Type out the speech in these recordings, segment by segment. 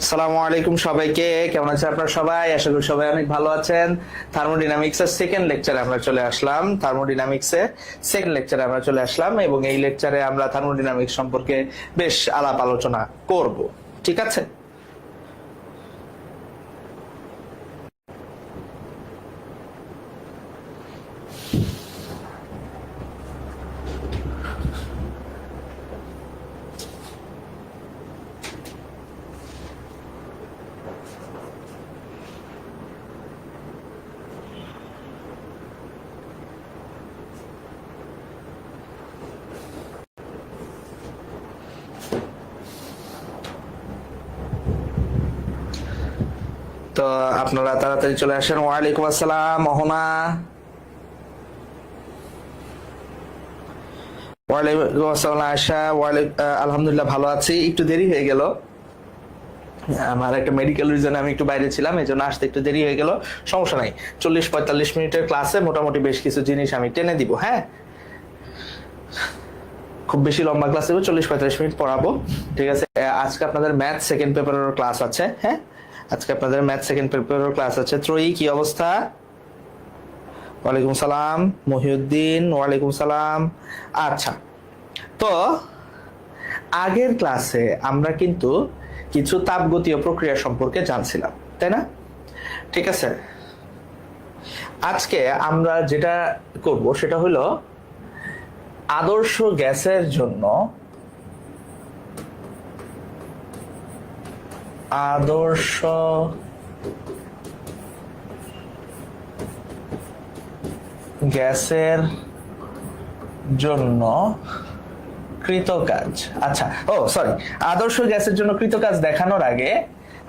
আসসালামু আলাইকুম সবাইকে। কেমন আছেন আপনারা সবাই? আশা করি সবাই অনেক ভালো আছেন। থার্মোডাইনামিক্সের সেকেন্ড লেকচারে আমরা চলে আসলাম। এবং এই লেকচারে আমরা থার্মোডাইনামিক্স সম্পর্কে বেশ আলাপ আলোচনা করব। ঠিক আছে? তো আপনারা তাড়াতাড়ি চলে আসেন। ওয়ালাইকুম আসসালাম মোহনা। ওয়ালাইকুম আসসালাম আয়শা। আলহামদুলিল্লাহ ভালো আছি। একটু দেরি হয়ে গেল, আমার একটা মেডিকেল রিজনে আমি একটু বাইরে ছিলাম, এই জন্য আসতে একটু দেরি হয়ে গেল। সমস্যা নাই, 40-45 মিনিটের ক্লাসে মোটামুটি বেশ কিছু জিনিস আমি টেনে দিব। হ্যাঁ, খুব বেশি লম্বা ক্লাস দেবো, 40-45 মিনিট পড়াবো। ঠিক আছে? আজকে আপনাদের ম্যাথ সেকেন্ড পেপারের ক্লাস আছে। হ্যাঁ, আজকে আপনাদের ম্যাথ সেকেন্ড পেপারের ক্লাস আছে। ত্রয়ী, কি অবস্থা? ওয়ালাইকুম সালাম। মহিউদ্দিন, ওয়ালাইকুম সালাম। আচ্ছা, তো আগের ক্লাসে আমরা কিন্তু কিছু তাপগতীয় প্রক্রিয়া সম্পর্কে জানছিলাম, তাই না? ঠিক আছে, আজকে আমরা যেটা করব সেটা হলো আদর্শ গ্যাসের জন্য আদর্শ গ্যাসের জন্য কৃতকাজ। আচ্ছা, সরি, আদর্শ গ্যাসের জন্য কৃতকাজ দেখানোর আগে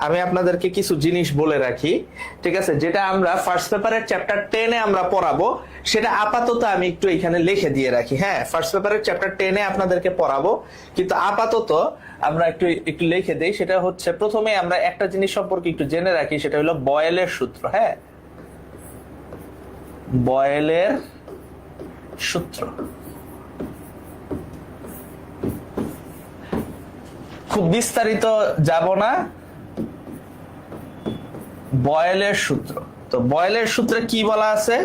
আমি আপনাদেরকে কিছু জিনিস বলে রাখি। ঠিক আছে? যেটা আমরা ফার্স্ট পেপারের চ্যাপ্টার 10-এ আমরা পড়াবো, সেটা আপাতত আমি একটু এখানে লিখে দিয়ে রাখি। হ্যাঁ, ফার্স্ট পেপারের চ্যাপ্টার 10-এ আপনাদেরকে পড়াবো, কিন্তু আপাতত আমরা একটু একটু লিখে দেই। সেটা হচ্ছে, প্রথমে আমরা একটা জিনিস সম্পর্কে একটু জেনে রাখি, সেটা হলো বয়েলের সূত্র। হ্যাঁ, বয়েলের সূত্র খুব বিস্তারিত যাব না। বয়েলের সূত্র, তো বয়েলের সূত্রে কি বলা আছে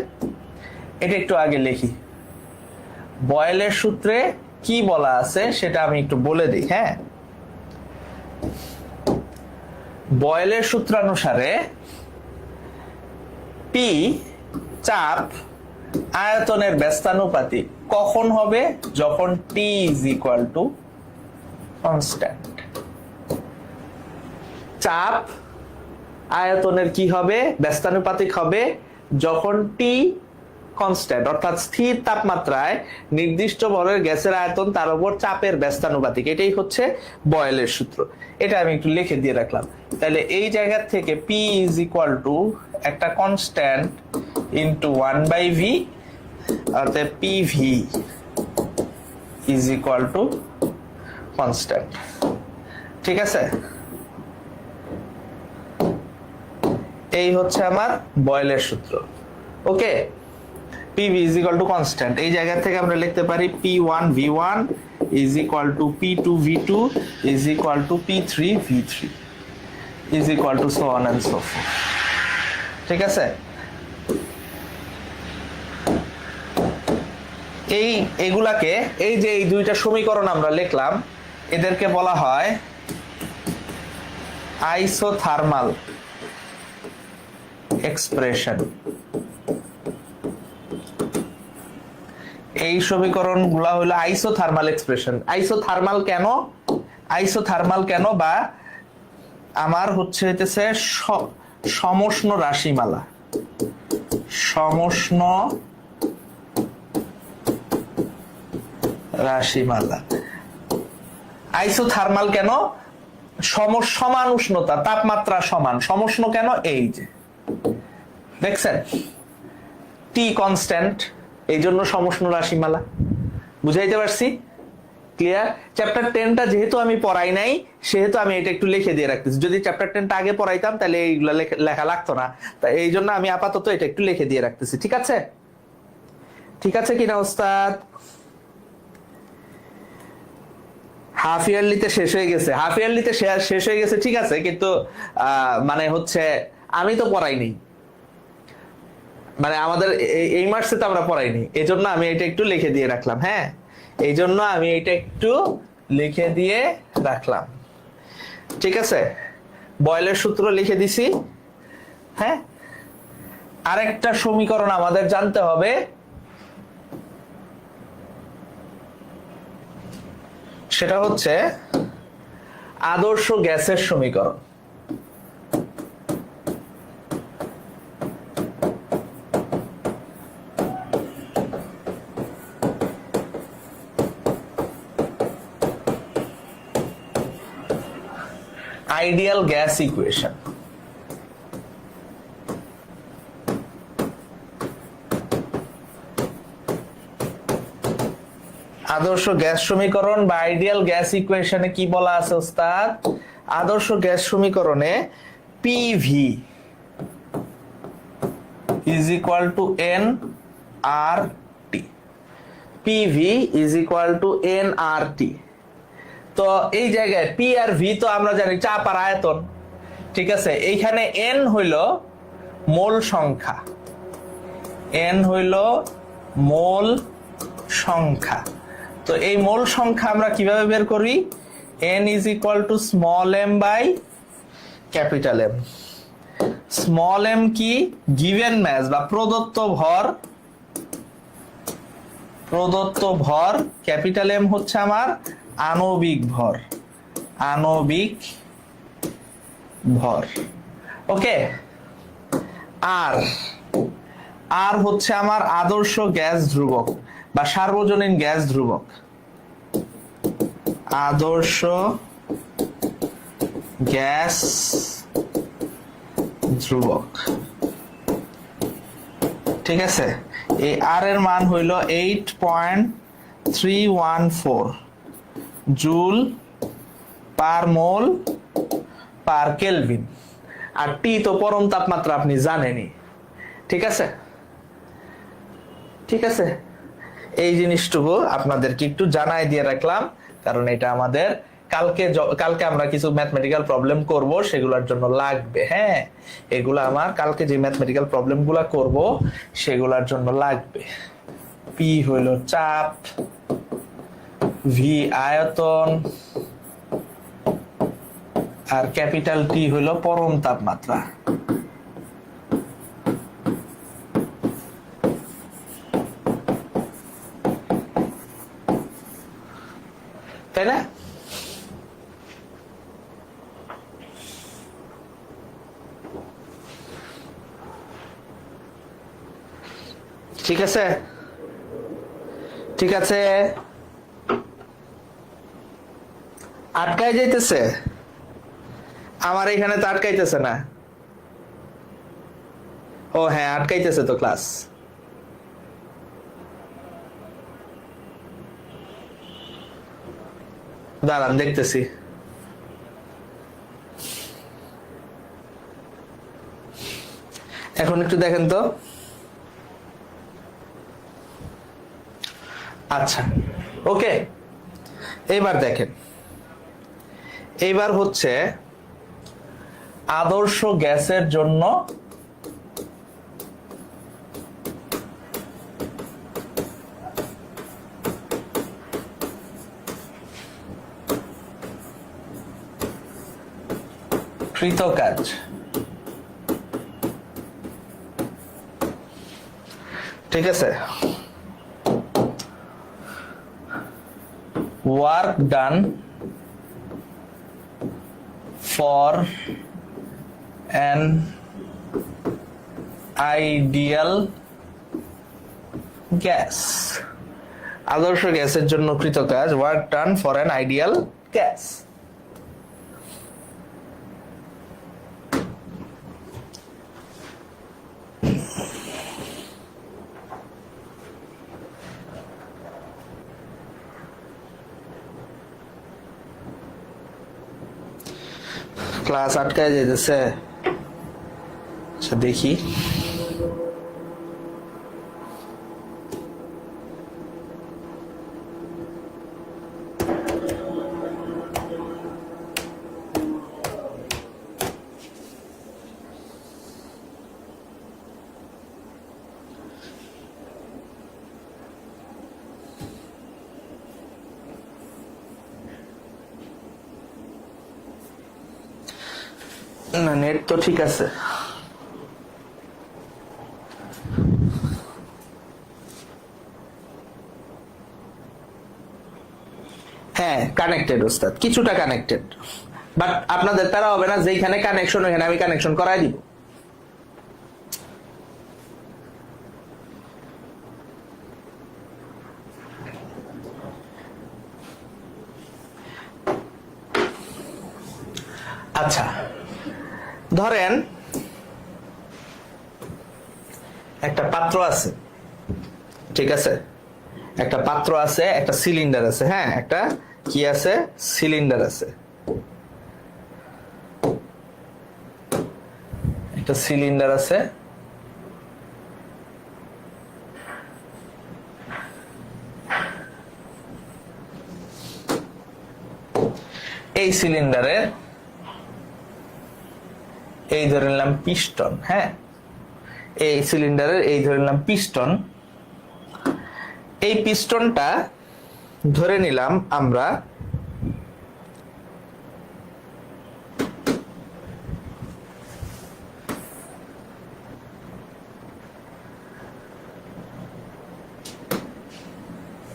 এটা একটু আগে লিখি। বয়েলের সূত্রে কি বলা আছে সেটা আমি একটু বলে দিই। হ্যাঁ, বয়েলের সূত্রানুসারে পি চাপ আয়তনের ব্যস্তানুপাতিক কখন হবে? যখন টি ইজ ইকুয়াল টু কনস্ট্যান্ট। চাপ আয়তনের কি হবে? ব্যস্তানুপাতিক হবে যখন টি কনস্ট্যান্ট, অর্থাৎ স্থির তাপমাত্রায় নির্দিষ্ট ভরের গ্যাসের আয়তন তার উপর চাপের ব্যস্তানুপাতিক। এটাই হচ্ছে বয়েলের সূত্র। এটা আমি একটু লিখে দিয়ে রাখলাম। তাহলে এই জায়গা থেকে পি ইজ ইকুয়াল টু একটা কনস্ট্যান্ট ইন্টু 1/v, অর্থাৎ PV is equal to constant. ঠিক আছে? এই হচ্ছে আমার বয়েলের সূত্র। ওকে, PV is equal to constant। এই জায়গা থেকে আমরা লিখতে পারি P1V1 is equal to P2V2 is equal to P3V3 is equal to so on and so forth। ঠিক আছে? এইগুলাকে, এই যে এই দুইটা সমীকরণ আমরা লিখলাম, এদেরকে বলা হয় আইসোথার্মাল এক্সপ্রেশন। এই সমীকরণ গুলা হলো আইসোথার্মাল এক্সপ্রেশন। আইসোথার্মাল কেন বা আমার হইতেছে সমষ্ণ রাশিমালা। সমষ্ণ রাশিমালা। আইসোথার্মাল কেন? সমান উষ্ণতা, তাপমাত্রা সমান। সমষ্ণ কেন? এই যে দেখছেন, টি কনস্ট্যান্ট, এই জন্য সমষ্ণ রাশিমালা। বুঝাইতে পারছি? ক্লিয়ার? চ্যাপ্টার 10টা যেহেতু আমি পড়াই নাই, সেহেতু আমি এটা একটু লিখে দিয়ে রাখতেছি। যদি চ্যাপ্টার 10টা আগে পড়াইতাম তাহলে এইগুলা লেখা লাগতো না। তাই এই জন্য আমি আপাতত এটা একটু লিখে দিয়ে রাখতেছি। ঠিক আছে? ঠিক আছে কিনা ওস্তাদ? হাফ ইয়ারলিতে শেষ হয়ে গেছে, হাফ ইয়ারলিতে শেষ হয়ে গেছে, ঠিক আছে, কিন্তু মানে হচ্ছে আমি তো পড়াইনি, মানে আমাদের এই মার্চে তো আমরা পড়াইনি, এই জন্য আমি এটা একটু লিখে দিয়ে রাখলাম। হ্যাঁ, এই জন্য আমি এটা একটু লিখে দিয়ে রাখলাম, ঠিক আছে। বয়েলের সূত্র লিখে দিছি। হ্যাঁ, আরেকটা সমীকরণ আমাদের জানতে হবে, সেটা হচ্ছে আদর্শ গ্যাসের সমীকরণ। Ideal gas equation. আদর্শ গ্যাস সমীকরণ বা আইডিয়াল গ্যাস ইকুয়েশনে কি বলা আছে ওস্তাদ? আদর্শ গ্যাস সমীকরণে PV is equal to n R T, PV is equal to n R T. তো এই জায়গায় পি আর ভি তো আমরা জানি চাপ আর আয়তন, ঠিক আছে। এইখানে এন হইল মোল সংখ্যা, এন হইল মোল সংখ্যা। তো এই মোল সংখ্যা আমরা কিভাবে বের করি? N is equal to small m by capital M. Small m কি? গিভেন ম্যাস বা প্রদত্ত ভর, প্রদত্ত ভর। ক্যাপিটাল এম হচ্ছে আমার আণবিক ভর, আণবিক ভর। ওকে, আর আর হচ্ছে আমার আদর্শ গ্যাস ধ্রুবক বা সার্বজনীন গ্যাস ধ্রুবক, আদর্শ গ্যাস ধ্রুবক, ঠিক আছে। এই আর এর মান হইল 8.314 জুল পার মোল পার কেলভিন। আর টি তো পরম তাপমাত্রা, আপনি জানেনই, ঠিক আছে, ঠিক আছে। এই জিনিসটুকু আপনাদেরকে একটু জানাই দিয়ে রাখলাম, কারণ এটা আমাদের কালকে আমরা কিছু ম্যাথমেটিক্যাল প্রবলেম করব, সেগুলোর জন্য লাগবে। হ্যাঁ, এগুলো আমার কালকে যে ম্যাথমেটিক্যাল প্রবলেম গুলা করব সেগুলোর জন্য লাগবে। পি হইল চাপ, ভি আয়তন, আর ক্যাপিটাল টি হইল পরম তাপমাত্রা। তাই না? ঠিক আছে, ঠিক আছে। আটকায় যাইতেছে আমার এখানে, তো আটকাইতেছে না। ও হ্যাঁ, আটকাইতেছে তো ক্লাস। দাঁড়ান, দেখতেছি। এখন একটু দেখেন তো। আচ্ছা, ওকে, এইবার দেখেন। এইবার হচ্ছে আদর্শ গ্যাসের জন্য কৃতকাজ। ঠিক আছে, work done for an ideal gas, আদর্শ গ্যাসের জন্য কৃতকাজ, work done for an ideal gas। Class আটকায় যেতেছে। আচ্ছা, দেখি। না, নেট তো ঠিক আছে। হ্যাঁ কানেক্টেড ওস্তাদ, কিছুটা কানেক্টেড, বাট আপনাদের তারা হবে না, যেখানে কানেকশন ওখানে আমি কানেকশন করাই দিব। আচ্ছা ধরেন একটা পাত্র আছে, ঠিক আছে, একটা পাত্র আছে, একটা সিলিন্ডার আছে, হ্যাঁ একটা কি আছে, সিলিন্ডার আছে, একটা সিলিন্ডার আছে, এই সিলিন্ডারের এই ধরে নিলাম পিস্টন, হ্যাঁ এই সিলিন্ডারের এই ধরে নিলাম পিস্টন, এই পিস্টনটা ধরে নিলাম আমরা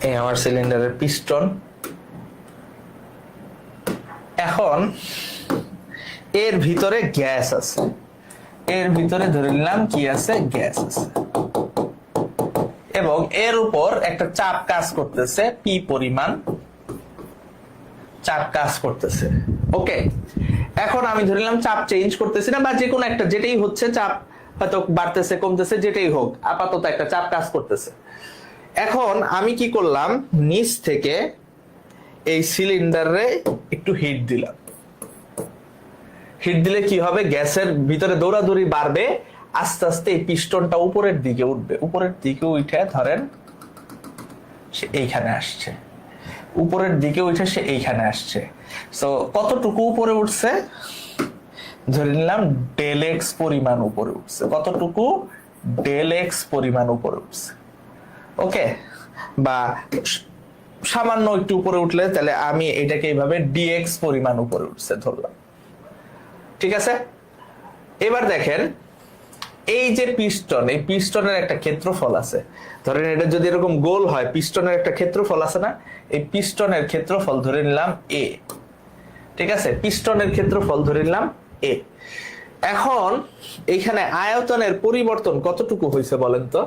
এই আমার সিলিন্ডারের পিস্টন। এখন এর ভিতরে গ্যাস আছে, এর ভিতরে ধরে নিলাম কি আছে, গ্যাস আছে, এবং এর উপর একটা চাপ কাজ করতেছে, পি পরিমাণ চাপ কাজ করতেছে। ওকে, এখন আমি ধরে নিলাম চাপ চেঞ্জ করতেছি না, বা যে কোনো একটা যেটাই হচ্ছে, চাপ হয়তো বাড়তেছে কমতেছে যেটাই হোক, আপাতত একটা চাপ কাজ করতেছে। এখন আমি কি করলাম, নিচ থেকে এই সিলিন্ডারে একটু হিট দিলাম, হিট দিলে কি হবে, গ্যাসের ভিতরে দৌড়াদৌড়ি বাড়বে, আস্তে আস্তে এই পিস্টনটা উপরের দিকে উঠবে, উপরের দিকে উঠে ধরেন সে এইখানে আসছে, উপরের দিকে উঠে সে এইখানে আসছে। সো কতটুকু উপরে উঠছে, ধরে নিলাম ডেল এক্স পরিমাণ উপরে উঠছে, কতটুকু, ডেল এক্স পরিমাণ উপরে উঠছে। ওকে, বা সামান্য একটু উপরে উঠলে তাহলে আমি এটাকে এইভাবে ডিএক্স পরিমাণ উপরে উঠছে ধরলাম, ঠিক আছে। এবার দেখেন এই যে পিস্টন, এই পিস্টনের একটা ক্ষেত্রফল আছে, ধরেন এটা যদি এরকম গোল হয়, পিস্টনের একটা ক্ষেত্রফল আছে না, এই পিস্টনের ক্ষেত্রফল ধরে নিলাম এ, ঠিক আছে, পিস্টনের ক্ষেত্রফল ধরে নিলাম এ। এখন এইখানে আয়তনের পরিবর্তন কতটুকু হয়েছে বলেন তো,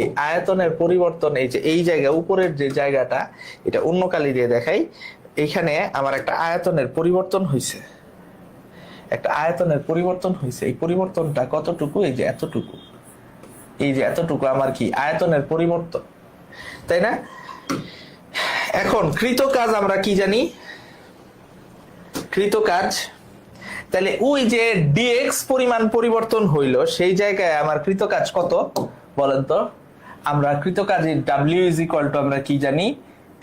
এই আয়তনের পরিবর্তন, এই যে এই জায়গা উপরের যে জায়গাটা, এটা অন্য কালি দিয়ে দেখাই, এইখানে আমার একটা আয়তনের পরিবর্তন হয়েছে, একটা আয়তনের পরিবর্তন হয়েছে, এই পরিবর্তনটা কতটুকু, এই যে এতটুকু, এই যে এতটুকু আমার কি আয়তনের পরিবর্তন, তাই না। এখন কৃত কাজ আমরা কি জানি, কৃত কাজ, তাহলে ওই যে ডিএক্স পরিমাণ পরিবর্তন হইল, সেই জায়গায় আমার কৃত কাজ কত বলেন তো, আমরা কৃত কাজের ডাব্লিউ ইজ ইকুয়াল টু আমরা কি জানি,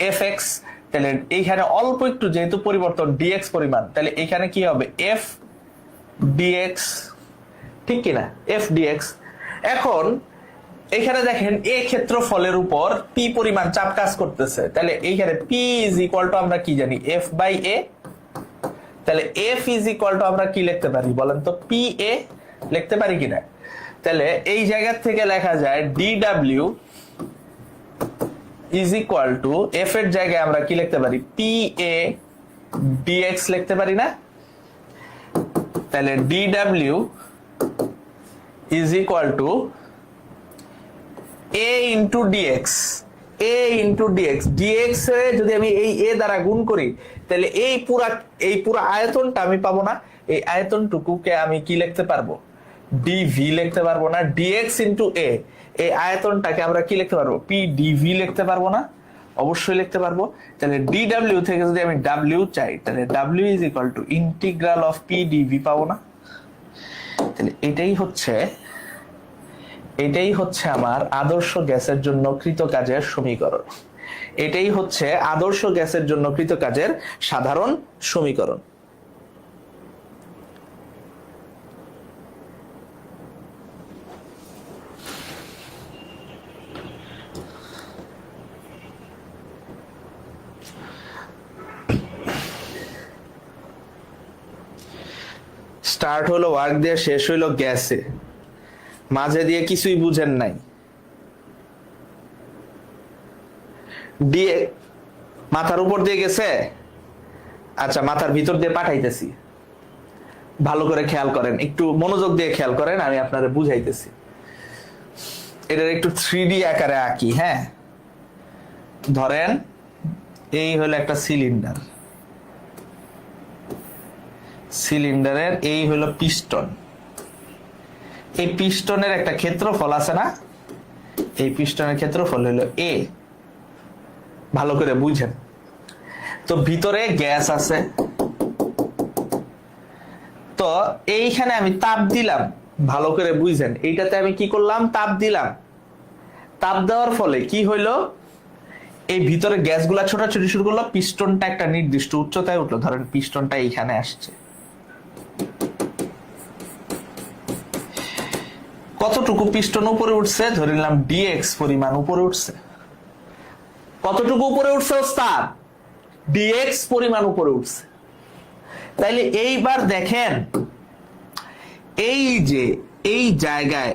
এফ এক্স। তাহলে এইখানে অল্প একটু যেহেতু পরিবর্তন ডিএক্স পরিমাণ, তাহলে এখানে কি হবে, এফ ডিএক্স, ঠিক কিনা, এফ ডিএক্স। এখন এখানে দেখেন এ ক্ষেত্রফলের উপর পি পরিমাণ চাপ কাজ করতেছে, তাহলে এইখানে পি ইজ ইকুয়াল টু আমরা কি জানি, এফ বাই এ। তাহলে এফ ইজ ইকুয়াল টু আমরা কি লিখতে পারি বলেন তো, পি এ লিখতে পারি কিনা। তাহলে এই জায়গা থেকে লেখা যায় D W is equal two, F এর জায়গায় আমরা কি লিখতে পারি, পি এ ডিএক্স লিখতে পারি না। তাহলে d W is equal to A into dx, A into dx, dx এ যদি আমি এই এ দ্বারা গুণ করি, তাহলে এই পুরা আয়তনটা আমি পাবো না, এই আয়তনটুকুকে আমি কি লিখতে পারবো, ডিভি লিখতে পারবো না, ডিএক্স ইন্টু এ, এই আয়তনটাকে আমরা কি লিখতে পারবো, পি ডিভি লিখতে পারবো না, অবশ্যই লিখতে পারবো। তাহলে ডি ডাব্লিউ থেকে যদি আমি ডাব্লিউ চাই, তাহলে W is equal to integral of P dV পাবো না। তাহলে এটাই হচ্ছে আমার আদর্শ গ্যাসের জন্য কৃতকাজের সমীকরণ, এটাই হচ্ছে আদর্শ গ্যাসের জন্য কৃতকাজের সাধারণ সমীকরণ। স্টার্ট হলো ওয়ার্ক দিয়ে, শেষ হইলো গ্যাসে, মাঝে দিয়ে কিছুই বুঝেন নাই। দিয়ে মাথার উপর দিয়ে গেছে, আচ্ছা মাথার ভিতর দিয়ে পাঠাইতেছি। ভালো করে খেয়াল করেন, একটু মনোযোগ দিয়ে খেয়াল করেন, আমি আপনাদের বুঝাইতেছি। এটার একটু 3D আকারে আঁকি। হ্যাঁ, ধরেন এই হলো একটা সিলিন্ডার, সিলিন্ডারের এই হলো পিস্টন। এই পিস্টনের একটা ক্ষেত্রফল আছে না, এই পিস্টনের ক্ষেত্রফল হলো এ। ভালো করে বুঝেন তো, ভিতরে গ্যাস আছে, তো এইখানে আমি তাপ দিলাম। ভালো করে বুঝেন, এইটাতে আমি কি করলাম, তাপ দিলাম। তাপ দেওয়ার ফলে কি হইলো, এই ভিতরে গ্যাসগুলা ছোটাছুটি শুরু করলো, পিস্টনটা একটা নির্দিষ্ট উচ্চতায় উঠলো। ধরেন পিস্টনটা এইখানে আসছে, কতটুকু পিস্টন উপরে উঠছে, ধরে নিলাম ডিএক্স পরিমাণ উপরে উঠছে। কতটুকু উপরে উঠছে ওস্তাদ, ডিএক্স পরিমাণ উপরে উঠছে। তাইলে এইবার দেখেন, এই যে এই জায়গায়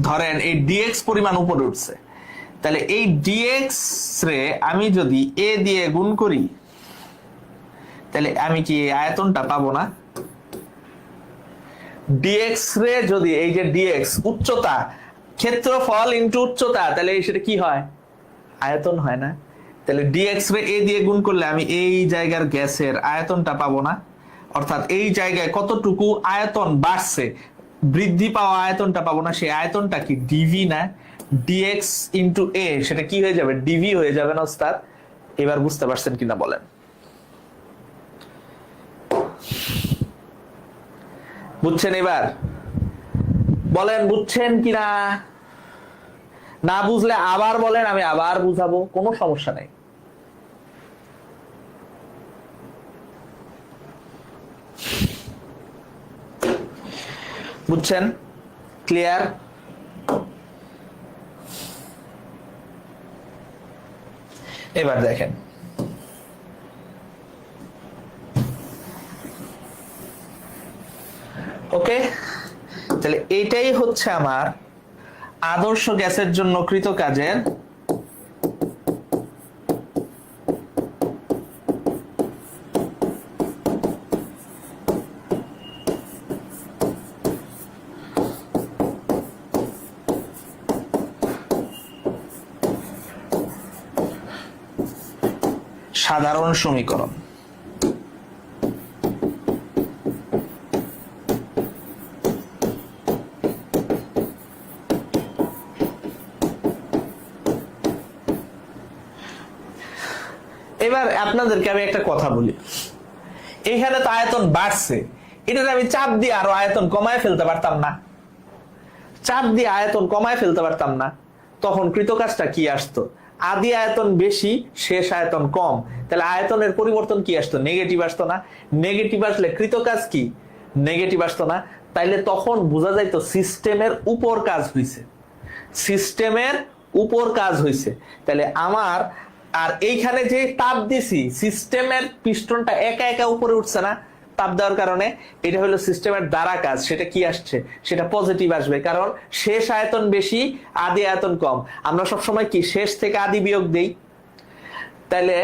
ধরেন এই ডিএক্স পরিমাণ উপরে উঠছে, তাহলে এই ডিএক্স রে আমি যদি এ দিয়ে গুণ করি, তাহলে আমি কি এই আয়তনটা পাবো না? ডিএক্স রে যদি এই যে ডিএক্স উচ্চতা, ক্ষেত্রফল ইনটু উচ্চতা, তাহলে সেটা কি হয়, আয়তন হয় না? তাহলে ডিএক্স রে এ দিয়ে গুণ করলে আমি এই জায়গার গ্যাসের আয়তনটা পাবো না। অর্থাৎ এই জায়গায় কতটুকু আয়তন বাড়ছে, বৃদ্ধি পাওয়া আয়তনটা পাবো না। সেই আয়তনটা কি ডিভি না? ডিএক্স ইনটু এ, সেটা কি হয়ে যাবে, ডিভি হয়ে যাবে না ওস্তাদ? এবার বুঝতে পারছেন কিনা বলেন? বুঝছেন এবার? বলেন বুঝছেন কিনা? না বুঝলে আবার বলেন, আমি আবার বুঝাবো, কোনো সমস্যা নেই। বুঝছেন? ক্লিয়ার? এবার দেখেন, ওকে, তাহলে এটাই হচ্ছে আমার আদর্শ গ্যাসের জন্য কৃতকাজের সাধারণ সমীকরণ। এবার আপনাদেরকে আমি একটা কথা বলি, এইখানে তো আয়তন বাড়ছে, এটাতে আমি চাপ দিয়ে আরো আয়তন কমায় ফেলতে পারতাম না? চাপ দিয়ে আয়তন কমায় ফেলতে পারতাম না? তখন কৃতকাজটা কি আসতো, আদি আয়তন বেশি, শেষ আয়তন কম। তাহলে আয়তনের পরিবর্তন কি আসতো, নেগেটিভ আসতো না? নেগেটিভ আসলে কৃতকাজ কি নেগেটিভ আসতো না? তাইলে তখন বোঝা যাইতো সিস্টেমের উপর কাজ হইছে, সিস্টেমের উপর কাজ হইছে। তাহলে আমার আর এইখানে যে তাপ দিছি, সিস্টেমের পিস্টনটা একা একা উপরে উঠছে না তাপ দেওয়ার কারণে, এটা হলো সিস্টেমের দ্বারা কাজ। সেটা কি আসছে, সেটা পজিটিভ আসবে, কারণ শেষ আয়তন বেশি, আদি আয়তন কম। আমরা সবসময় কি শেষ থেকে আদি বিয়োগ দেই, তাহলে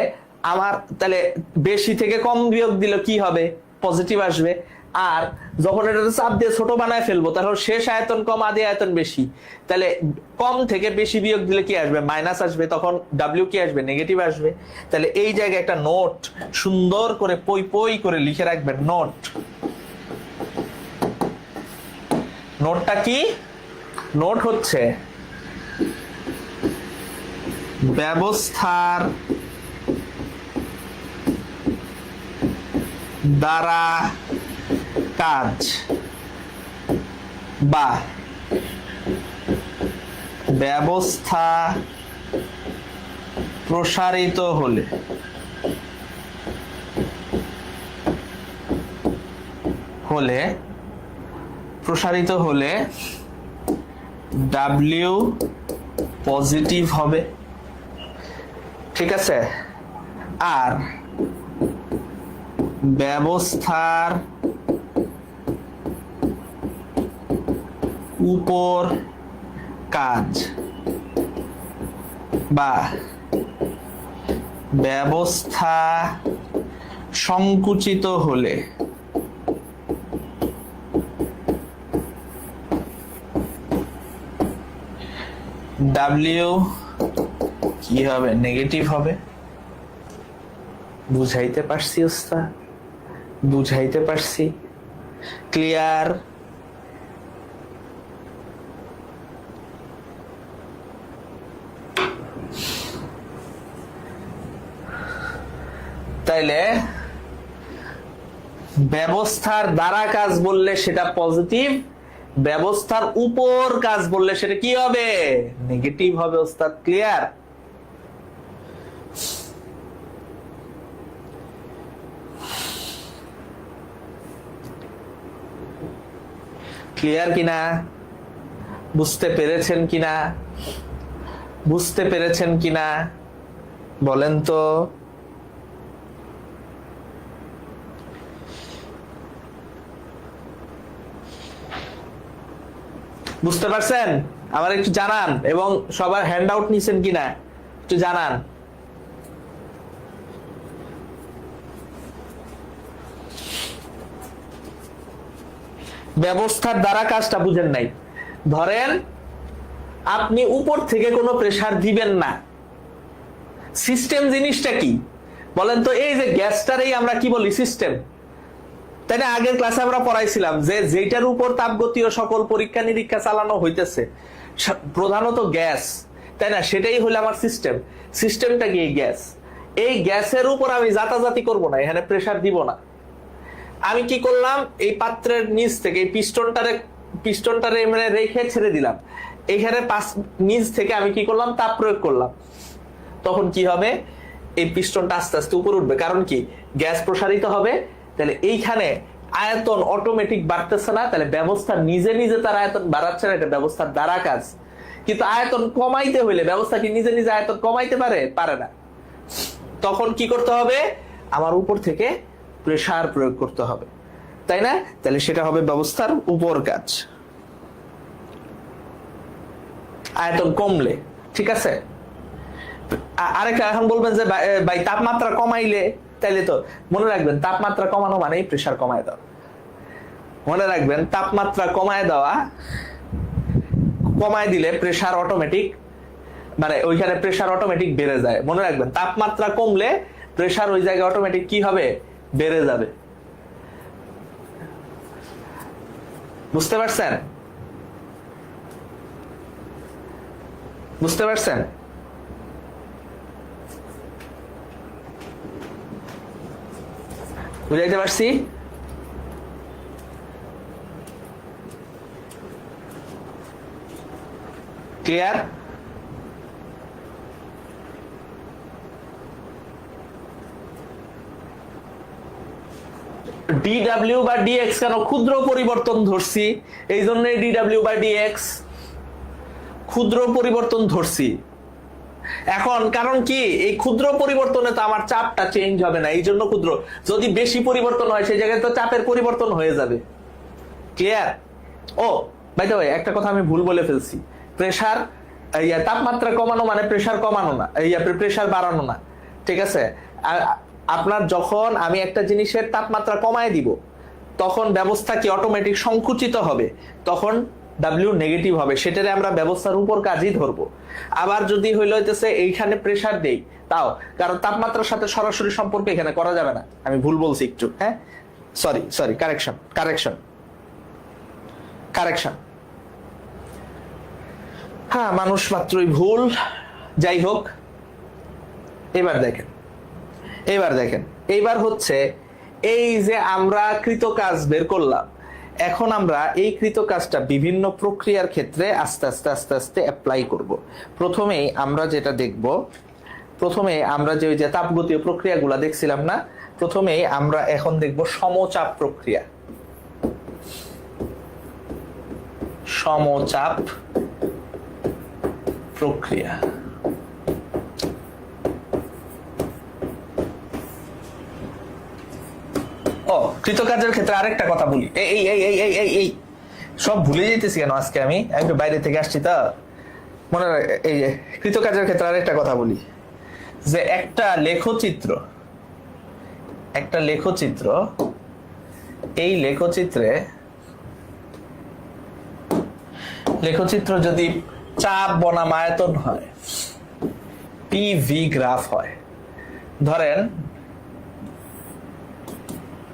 আমার তাহলে বেশি থেকে কম বিয়োগ দিলে কি হবে, পজিটিভ আসবে। আর যখন এটা চাপ দিয়ে ছোট বানায় ফেলবো, তাহলে শেষ আয়তন কম, আদি আয়তন বেশি, তাহলে কম থেকে বেশি বিয়োগ দিলে কি আসবে, মাইনাস আসবে। তখন ডাব্লিউ কি আসবে, নেগেটিভ আসবে। তাহলে এই জায়গায় একটা নোট সুন্দর করে পই পই করে লিখে রাখবেন, নোট। নোটটা কি, নোট হচ্ছে ব্যবস্থার দ্বারা কাজ বা ব্যবস্থা প্রসারিত হলে প্রসারিত হলে ডাব্লিউ পজিটিভ হবে, ঠিক আছে? আর ব্যবস্থার উপর কাজ বা ব্যবস্থা সংকুচিত হলে ডাব্লিউ কি হবে? নেগেটিভ হবে। বুঝাইতে পারছি ওস্তাদ? বুঝাইতে পারছি? ক্লিয়ার? তাইলে ব্যবস্থার দ্বারা কাজ বললে সেটা পজিটিভ, ব্যবস্থার উপর কাজ বললে সেটা কি হবে? নেগেটিভ হবে ওস্তাদ। ক্লিয়ার? ক্লিয়ার কিনা? বুঝতে পেরেছেন কিনা? বুঝতে পেরেছেন কিনা বলেন তো? বুঝতে পারছেন? আমার একটু জানান, এবং সবার হ্যান্ড আউট নিছেন কিনা একটু জানান। ব্যবস্থার দ্বারা কাজটা বুঝেন নাই। ধরেন আপনি উপর থেকে কোনো প্রেসার দিবেন না। সিস্টেম জিনিসটা কি বলেন তো? এই যে গ্যাসটারই আমরা কি বলি? সিস্টেম, তাই না? আগের ক্লাসে আমরা পড়াইছিলাম যে যেটার উপর তাপগতীয় সকল পরীক্ষা নিরীক্ষা চালানো হইতেছে, প্রধানত গ্যাস, তাই না? সেটাই হলো আমার সিস্টেম। সিস্টেমটা কি? এই গ্যাস। এই গ্যাসের উপর আমি জাতাজাতি করব না, এখানে প্রেসার দিব না। আমি কি করলাম? এই পাত্রের নিচ থেকে এই পিস্টনটারে মানে রেখে ছেড়ে দিলাম। এইখানে নিচ থেকে আমি কি করলাম? তাপ প্রয়োগ করলাম। তখন কি হবে? এই পিস্টনটা আস্তে আস্তে উপরে উঠবে। কারণ কি? গ্যাস প্রসারিত হবে। তাহলে এইখানে আয়তন অটোমেটিক বাড়তেছে না, তাহলে ব্যবস্থা নিজে নিজে তার আয়তন বাড়াচ্ছে না, এটা ব্যবস্থার দ্বারা কাজ। কিন্তু আয়তন কমাইতে হইলে ব্যবস্থা কি নিজে নিজে আয়তন কমাইতে পারে না। তখন কি করতে হবে? আমার উপর থেকে প্রেসার প্রয়োগ করতে হবে, তাই না? তাহলে সেটা হবে ব্যবস্থার উপর কাজ, আয়তন কমলে। ঠিক আছে? আরেকটা এখন বলবেন যে ভাই তাপমাত্রা কমাইলে, তাইলে তো মনে রাখবেন তাপমাত্রা কমানো মানেই প্রেসার কমায় দেওয়া। মনে রাখবেন তাপমাত্রা কমায় দেওয়া, কমায় দিলে প্রেসার অটোমেটিক, মানে ওইখানে প্রেসার অটোমেটিক বেড়ে যায়। মনে রাখবেন তাপমাত্রা কমলে প্রেসার ওই জায়গায় অটোমেটিক কি হবে? বেড়ে যাবে। বুঝতে পারছেন? বুঝতে পারছেন? বুঝাইতে পারছি? ক্লিয়ার? ডিডব্লিউ বা ডিএক্স কেন? ক্ষুদ্র পরিবর্তন ধরছি, এই জন্য ডিডব্লিউ বা ডিএক্স ক্ষুদ্র পরিবর্তন ধরছি। এখন কারণ কি? এই ক্ষুদ্র পরিবর্তনে তো আমার চাপটা চেঞ্জ হবে না, এই জন্য ক্ষুদ্র। যদি বেশি পরিবর্তন হয় সেই জায়গায় তো চাপের পরিবর্তন হয়ে যাবে। Clear? Oh by the way, একটা কথা আমি ভুল বলে ফেলছি। প্রেসার, তাপমাত্রা কমানো মানে প্রেসার কমানো না, প্রেসার বাড়ানো না। ঠিক আছে? আপনার যখন আমি একটা জিনিসের তাপমাত্রা কমায় দিব, তখন ব্যবস্থা কি অটোমেটিক সংকুচিত হবে, তখন ডাব্লিউ নেগেটিভ হবে। সেটারে আমরা ব্যবস্থার উপর কাজই ধরবো। আবার যদি হইতেছে এইখানে প্রেসার দেই, তাও, কারণ তাপমাত্রার সাথে সরাসরি সম্পর্ক এখানে করা যাবে না। আমি ভুল বলছি একটু, হ্যাঁ, সরি, কারেকশন। হ্যাঁ, মানুষ মাত্রই ভুল। যাই হোক, এবার দেখেন, এইবার হচ্ছে এই যে আমরা কৃত কাজ বের করলাম, এখন আমরা এই কৃত কাজটা বিভিন্ন প্রক্রিয়ার ক্ষেত্রে আস্তে আস্তে অ্যাপ্লাই করব। প্রথমেই আমরা যেটা দেখব, প্রথমে আমরা যে ওই যে তাপগতীয় প্রক্রিয়াগুলো দেখছিলাম না, প্রথমেই আমরা এখন দেখব সমচাপ প্রক্রিয়া। সমচাপ প্রক্রিয়া। কৃতকাজের ক্ষেত্রে আরেকটা কথা বলি, এই সব ভুলে যেতেছি কেন আজকে, আমি একটু বাইরে থেকে আসছি তো মনে এই যে কৃতকাজের ক্ষেত্রে আর একটা কথা বলি, যে একটা লেখচিত্র এই লেখচিত্র যদি চাপ বনাম আয়তন হয়, পিভি গ্রাফ হয়, ধরেন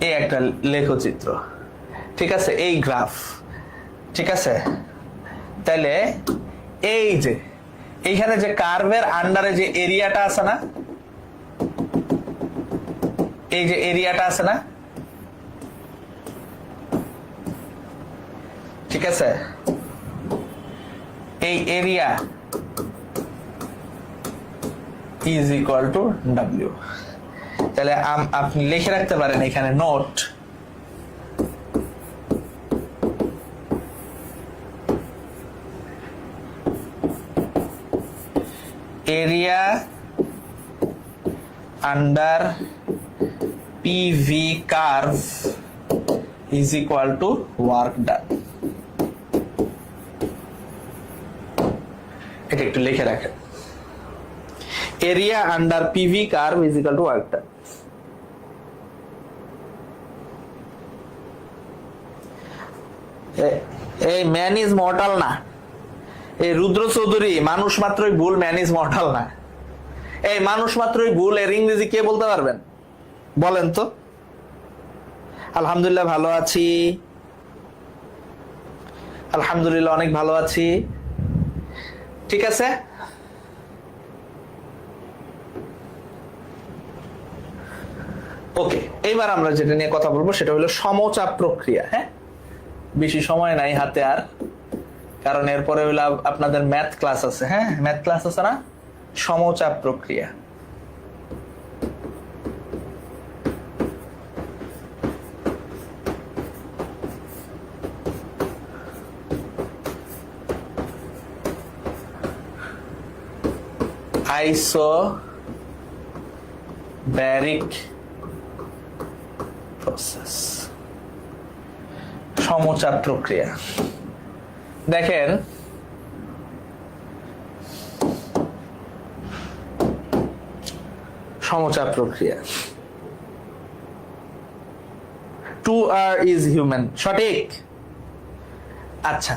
এই একটা লেখচিত্র, ঠিক আছে, এই গ্রাফ, ঠিক আছে, তাহলে এই যে এইখানে যে কার্ভের আন্ডারে যে এরিয়াটা আছে না, এই যে এরিয়াটা আছে না, ঠিক আছে, এই area is equal two W. তাহলে আপনি লিখে রাখতে পারেন এখানে note, area under PV curve is equal to work done. এটা একটু লিখে রাখেন, area under PV curve is equal to work done. এই ম্যান ইজ মর্টাল না, এই রুদ্র চৌধুরী মানুষ মাত্রই ভুল, ম্যান ইজ মর্টাল না। এই মানুষ মাত্রই ভুল এর ইংরেজি কে বলতে পারবেন বলেন তো? আলহামদুলিল্লাহ ভালো আছি, আলহামদুলিল্লাহ অনেক ভালো আছি, ঠিক আছে। ওকে, এইবার আমরা যেটা নিয়ে কথা বলবো সেটা হলো সমচাপ প্রক্রিয়া। হ্যাঁ, বেশি সময় নাই হাতে আর, কারণ এরপরে হলো আপনাদের ম্যাথ ক্লাস আছে। হ্যাঁ, ম্যাথ ক্লাস আছে না, সমচাপ প্রক্রিয়া। আইসোব্যারিক প্রসেস, সমচাপ প্রক্রিয়া। দেখেন সমচাপ প্রক্রিয়া, টু আর ইজ হিউম্যান, সঠিক। আচ্ছা,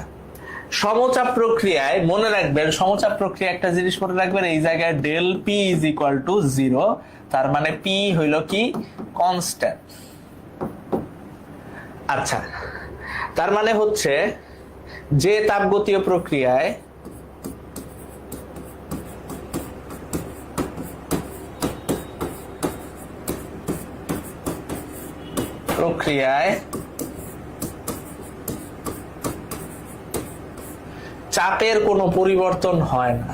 সমচাপ প্রক্রিয়ায় মনে রাখবেন, সমচাপ প্রক্রিয়া একটা জিনিস মনে রাখবেন, এই জায়গায় del P is equal to 0, তার মানে পি হইল কি কনস্ট্যান্ট। আচ্ছা, তার মানে হচ্ছে যে তাপগতীয় প্রক্রিয়ায় চাপের কোনো পরিবর্তন হয় না,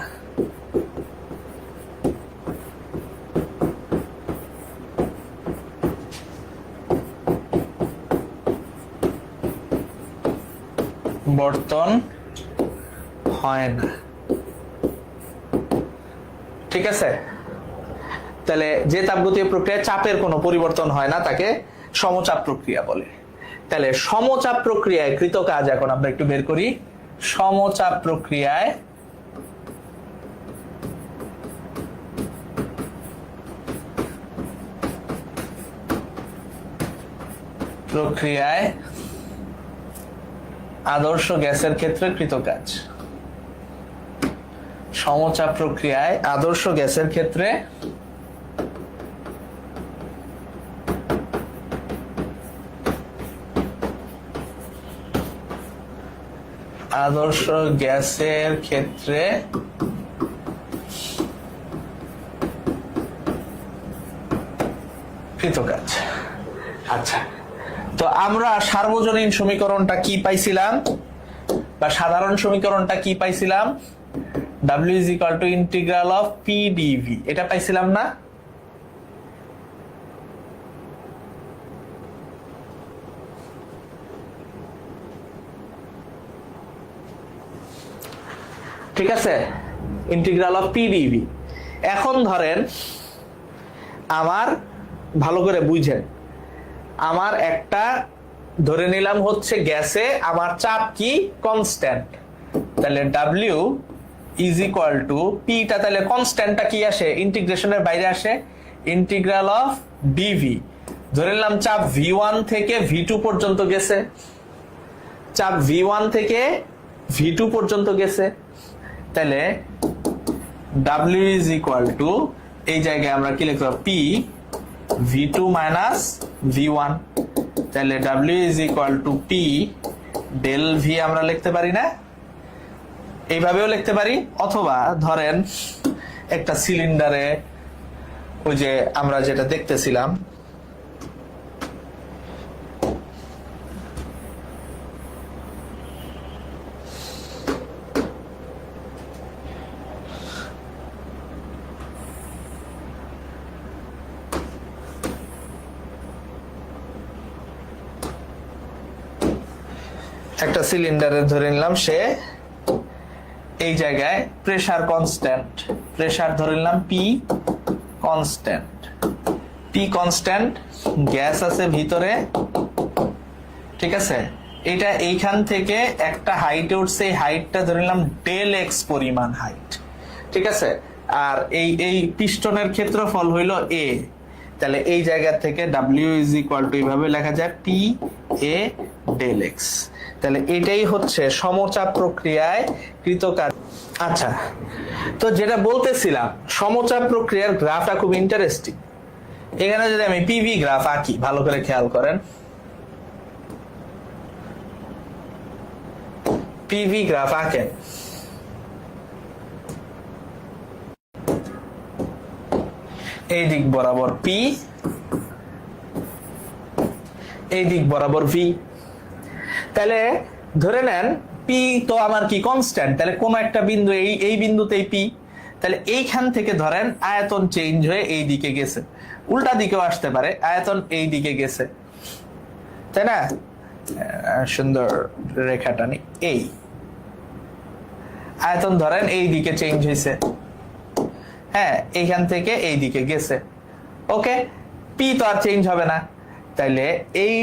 বর্তন হয় না, ঠিক আছে। তাহলে যে তাপগতীয় প্রক্রিয়ায় চাপের কোনো পরিবর্তন হয় না তাকে সমচাপ প্রক্রিয়া বলে। তাহলে সমচাপ প্রক্রিয়ায় কৃত কাজ এখন আমরা একটু বের করি। সমচাপ প্রক্রিয়ায় আদর্শ গ্যাসের ক্ষেত্রে কৃত কাজ, সমচাপ প্রক্রিয়ায় আদর্শ গ্যাসের ক্ষেত্রে কৃত কাজ। আচ্ছা, তো আমরা সার্বজনীন সমীকরণটা কি পাইছিলাম, বা সাধারণ সমীকরণটা কি পাইছিলাম? W is equal to integral of P dV, এটা পাইছিলাম না? ঠিক আছে, ইন্টিগ্রাল অফ P dV। এখন ধরেন আমার, ভালো করে বুঝেন, আমার একটা ধরে নিলাম হচ্ছে গ্যাসে আমার চাপ কি কনস্ট্যান্ট, তাহলে ডাব্লিউ ইজ ইকুয়াল টু পিটা, তাহলে কনস্ট্যান্টটা কি আসে ইন্টিগ্রেশনের বাইরে আসে, ইন্টিগ্রাল অফ ডিভি। ধরে নিলাম চাপ V1 থেকে V2 পর্যন্ত গেছে, চাপ V1 থেকে V2 পর্যন্ত গেছে, তাহলে W ইজ ইকুয়াল টু এই জায়গায় আমরা কি লিখব P V2 মাইনাস V1, তাহলে W is equal to P del V আমরা লিখতে পারি না, এইভাবেও লিখতে পারি, অথবা ধরেন একটা সিলিন্ডারে ওই যে আমরা যেটা দেখতেছিলাম একটা সিলিন্ডারে ধরে নিলাম সে এই জায়গায় প্রেসার কনস্ট্যান্ট, প্রেসার ধরে নিলাম P constant, P constant, gas আছে ভিতরে, ঠিক আছে, এটা এইখান থেকে একটা হাইটে উঠছে, এই হাইটটা ধরে নিলাম ডেল এক্স পরিমাণ হাইট, ঠিক আছে, আর এই পিস্টনের ক্ষেত্রফল হইল এ, তাহলে এই জায়গা থেকে ডাব্লিউ ইজ ইকুয়াল টু এইভাবে লেখা যায় পি এ ডেল এক্স, তাহলে এটাই হচ্ছে সমচাপ প্রক্রিয়ায় কৃতকার্য। আচ্ছা, তো যেটা বলতেছিলাম সমচাপ প্রক্রিয়ার গ্রাফটা খুব ইন্টারেস্টিং। এখানে যদি আমি পিভি গ্রাফ আঁকি, ভালো করে খেয়াল করেন, পিভি গ্রাফ আঁকেন, এই দিক বরাবর পি, এই দিক বরাবর ভি, তাহলে ধরে নেন পি তো আমার কি কনস্ট্যান্ট, তাহলে কোন একটা বিন্দু এই বিন্দুতেই পি, তাহলে এইখান থেকে ধরেন আয়তন চেঞ্জ হয়ে এই দিকে গেছে, উল্টা দিকেও আসতে পারে, আয়তন এই দিকে গেছে, তাই না, সুন্দর রেখাটা নি, এই আয়তন ধরেন এই দিকে চেঞ্জ হয়েছে, হ্যাঁ এইখান থেকে এই দিকে গেছে, ওকে, পি তো আর চেঞ্জ হবে না, তাইলে এই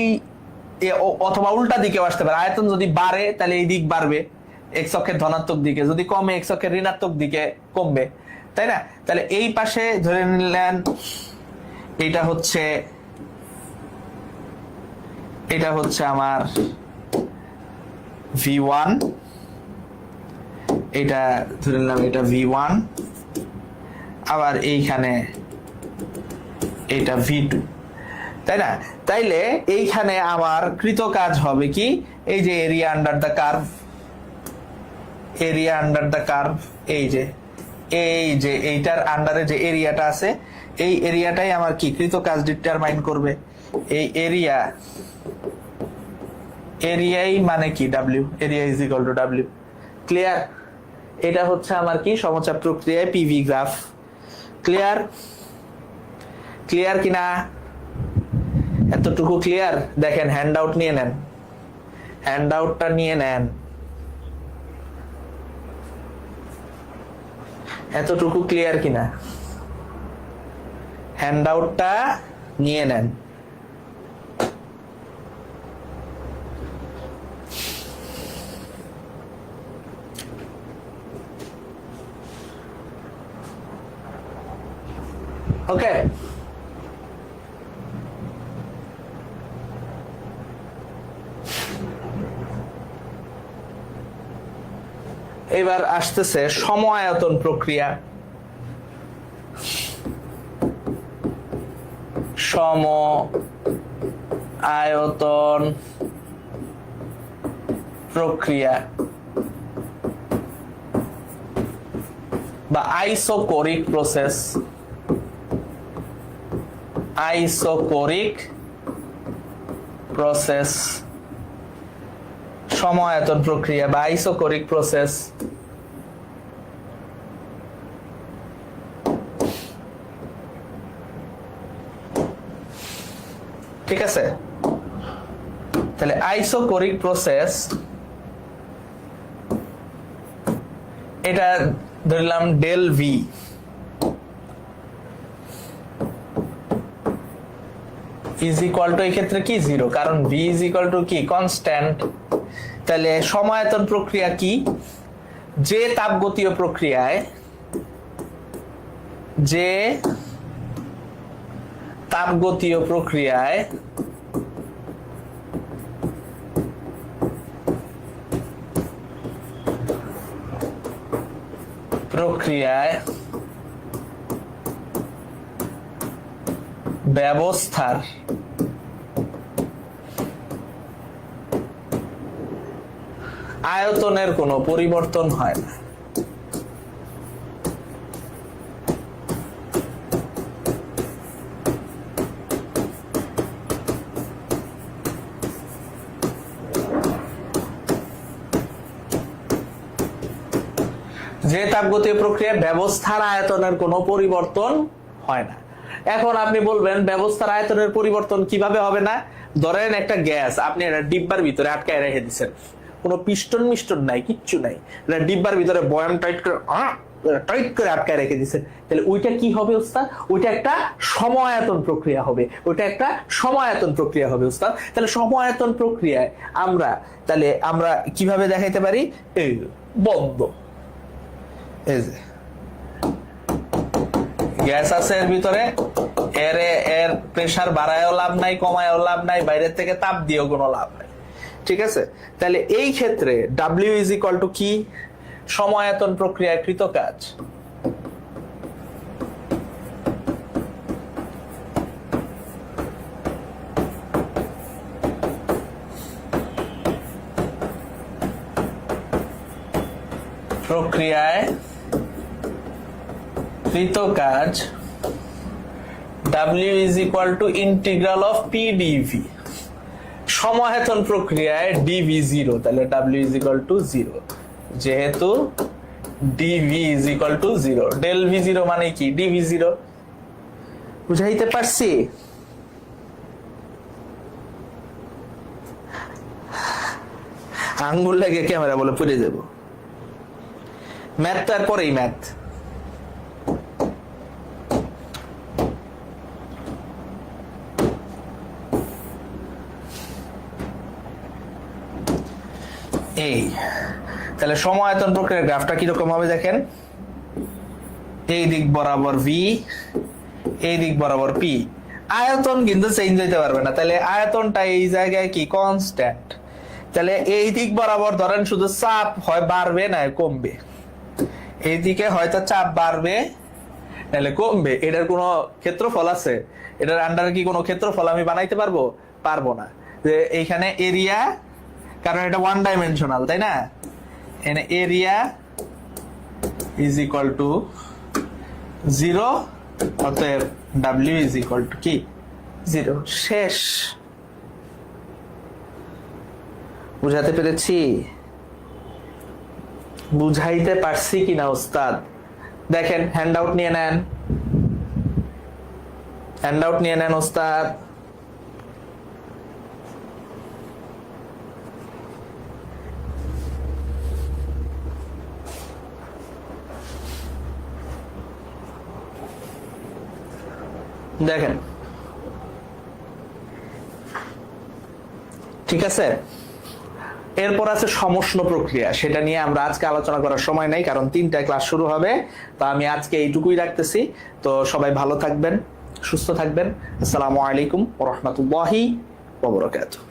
অথবা উল্টা দিকেও আসতে পারে, আয়তন যদি বাড়ে তাহলে এই দিক বাড়বে এক্স অক্ষের ধনাত্মক দিকে, যদি কমে এক্স অক্ষের ঋণাত্মক দিকে কমবে, তাই না, তাহলে এই পাশে ধরে নিলেন এটা হচ্ছে আমার V1, এটা ধরে নিলাম এটা V1, আবার এইখানে এটা V2, তাই না, তাইলে এইখানে আমার কৃত কাজ হবে কি, এই যে area under the curve, area under the curve, এই যে এইটার আন্ডারে যে এরিয়াটা আছে, এই এরিয়াটাই আমার কি কৃত কাজ ডিটারমাইন করবে, এই এরিয়াই মানে কি W, area is equal two W, clear, এটা হচ্ছে আমার কি সমচাপ প্রক্রিয়ায় পিভি গ্রাফ, ক্লিয়ার, ক্লিয়ার কিনা, এতটুকু ক্লিয়ার, দেখেন হ্যান্ড আউট নিয়ে নেন, হ্যান্ড আউটটা নিয়ে নেন, এতটুকু ক্লিয়ার কিনা, হ্যান্ড আউটটা নিয়ে নেন, ওকে, এবার আসতেছে সম-আয়তন প্রক্রিয়া, সম-আয়তন প্রক্রিয়া বা আইসোকোরিক প্রসেস, আইসোকোরিক প্রসেস, সম-আয়তন প্রক্রিয়া বা আইসোকোরিক প্রসেস, ঠিক আছে, তাহলে আইসোকোরিক প্রসেস, এটা ধরলাম del V, is equal to এই ক্ষেত্রে কি 0, কারণ v ইজ ইকুয়াল টু কি কনস্ট্যান্ট। তাহলে সমায়তন প্রক্রিয়া কি? যে তাপগতীয় প্রক্রিয়ায় ব্যবস্থার আয়তনের কোনো পরিবর্তন হয় না। যে তাপগতীয় প্রক্রিয়া ব্যবস্থার আয়তনের কোনো পরিবর্তন হয় না। এখন আপনি বলবেন ব্যবস্থার আয়তনের পরিবর্তন কিভাবে হবে না? ধরেন একটা গ্যাস আপনি একটা ডিব্বার ভিতরে আটকায় রেখে দিচ্ছেন, কোনো পিস্টন মিস্টন নাই, কিচ্ছু নাই, এটা ডিব্বার ভিতরে বয়াম টাইট করে আটকায় রেখে দিচ্ছেন, তাহলে ওইটা কি হবে ওস্তাদ? ওইটা একটা সমায়তন প্রক্রিয়া হবে, ওস্তাদ। তাহলে সমায়তন প্রক্রিয়ায় আমরা কিভাবে দেখাইতে পারি? এই বন্ধ, এই যে গ্যাস আছে এর ভিতরে, এর প্রেসার বাড়ায়ও লাভ নাই, কমায়ও লাভ নাই, বাইরের থেকে তাপ দিয়েও কোনো লাভ নাই, ঠিক আছে? তাহলে এই ক্ষেত্রে W ইজ ইকুয়াল টু কি? সমায়তন প্রক্রিয়ায় কৃত কাজ। প্রক্রিয়ায় কৃত কাজ W is equal to integral of P dV। সমায়তন প্রক্রিয়ায় dV 0, তাহলে W is equal to 0, যেহেতু dV is equal to 0, del V 0 মানে কি? dV 0। বুঝাইতে পারছি? আঙ্গুল লাগে ক্যামেরা বলে পড়ে যাব। ম্যাথ তারপরেই ম্যাথ। এই তাহলে সমায়তন প্রক্রিয়ার গ্রাফটা কিরকম হবে দেখেন, এই দিক বরাবর V, এই দিক বরাবর P। আয়তন কিন্তু চেঞ্জ হইতে পারবে না, তাহলে আয়তনটা এই জায়গায় কি কনস্ট্যান্ট। তাহলে এই দিক বরাবর ধরেন শুধু চাপ হয় বাড়বে না কমবে, এইদিকে হয়তো চাপ বাড়বে নাহলে কমবে। এটার কোনো ক্ষেত্রফল আছে? এটার আন্ডারে কি কোনো ক্ষেত্রফল আমি বানাইতে পারবো না। যে এইখানে এরিয়া, কারণ এটা ওয়ান ডাইমেনশনাল, তাই না? এখানে এরিয়া ইজ ইকুয়াল টু 0, অতএব W ইজ ইকুয়াল টু কি 0। শেষ। বুঝাতে পেরেছি? বুঝাইতে পারছি কিনা ওস্তাদ? দেখেন হ্যান্ড আউট নিয়ে নেন, ওস্তাদ। দেখেন, ঠিক আছে? এরপর আছে সমষ্ণ প্রক্রিয়া, সেটা নিয়ে আমরা আজকে আলোচনা করার সময় নাই, কারণ 3টায় ক্লাস শুরু হবে। তো আমি আজকে এইটুকুই রাখতেছি। তো সবাই ভালো থাকবেন, সুস্থ থাকবেন। আসসালামু আলাইকুম ওয়া রাহমাতুল্লাহি ওয়া বারাকাতুহু।